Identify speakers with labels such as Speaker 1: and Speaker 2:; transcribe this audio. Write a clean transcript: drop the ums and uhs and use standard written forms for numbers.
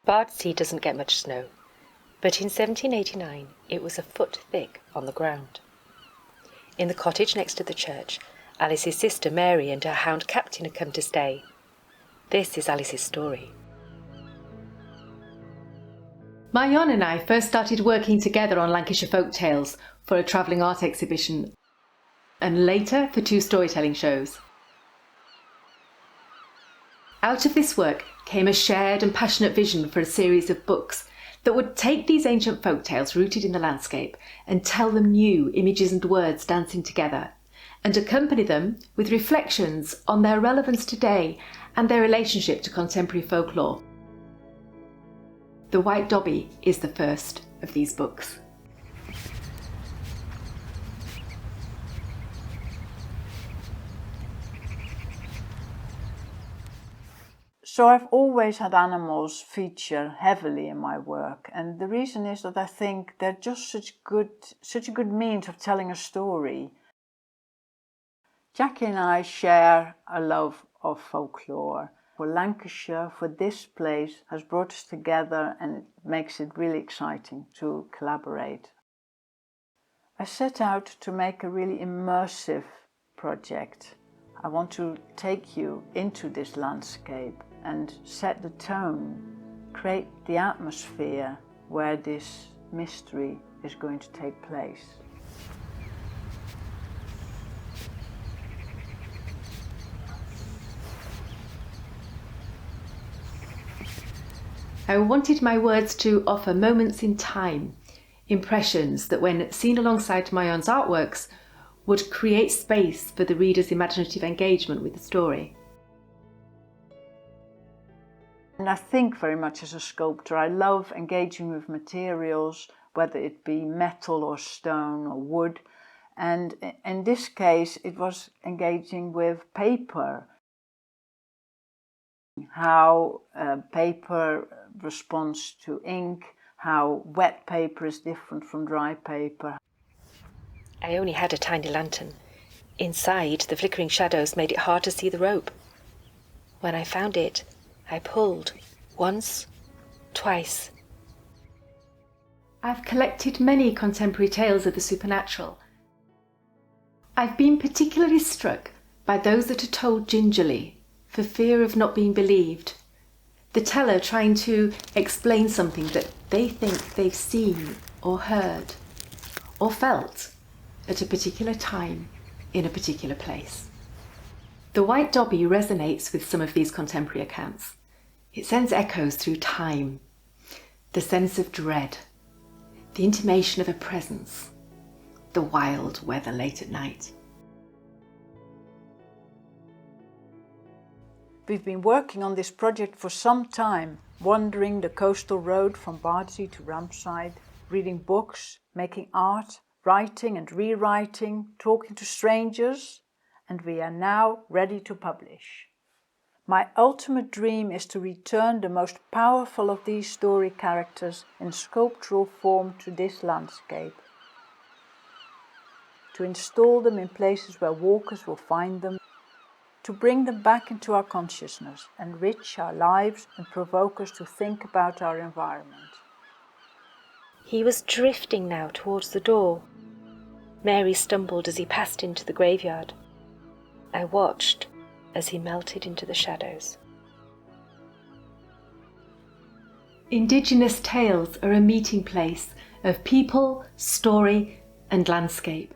Speaker 1: Bardsea doesn't get much snow, but in 1789 it was a foot thick on the ground. In the cottage next to the church, Alice's sister Mary and her hound Captain had come to stay. This is Alice's story.
Speaker 2: Marjan and I first started working together on Lancashire folk tales for a travelling art exhibition and later for 2 storytelling shows. Out of this work came a shared and passionate vision for a series of books that would take these ancient folk tales rooted in the landscape and tell them new images and words dancing together, and accompany them with reflections on their relevance today and their relationship to contemporary folklore. The White Dobbie is the first of these books.
Speaker 3: So I've always had animals feature heavily in my work, and the reason is that I think they're just such a good means of telling a story. Jackie and I share a love of folklore. For Lancashire, for this place, has brought us together, and it makes it really exciting to collaborate. I set out to make a really immersive project. I want to take you into this landscape and set the tone, create the atmosphere where this mystery is going to take place.
Speaker 2: I wanted my words to offer moments in time, impressions that when seen alongside Marjan's artworks would create space for the reader's imaginative engagement with the story.
Speaker 3: And I think very much as a sculptor. I love engaging with materials, whether it be metal or stone or wood. And in this case, it was engaging with paper. How paper responds to ink, how wet paper is different from dry paper.
Speaker 1: I only had a tiny lantern. Inside, the flickering shadows made it hard to see the rope. When I found it, I pulled once, twice.
Speaker 2: I've collected many contemporary tales of the supernatural. I've been particularly struck by those that are told gingerly, for fear of not being believed. The teller trying to explain something that they think they've seen or heard or felt at a particular time in a particular place. The White Dobbie resonates with some of these contemporary accounts. It sends echoes through time, the sense of dread, the intimation of a presence, the wild weather late at night.
Speaker 3: We've been working on this project for some time, wandering the coastal road from Bardsea to Ramside, reading books, making art, writing and rewriting, talking to strangers, and we are now ready to publish. My ultimate dream is to return the most powerful of these story characters in sculptural form to this landscape, to install them in places where walkers will find them, to bring them back into our consciousness, enrich our lives and provoke us to think about our environment.
Speaker 1: He was drifting now towards the door. Mary stumbled as he passed into the graveyard. I watched as he melted into the shadows.
Speaker 2: Indigenous tales are a meeting place of people, story and landscape.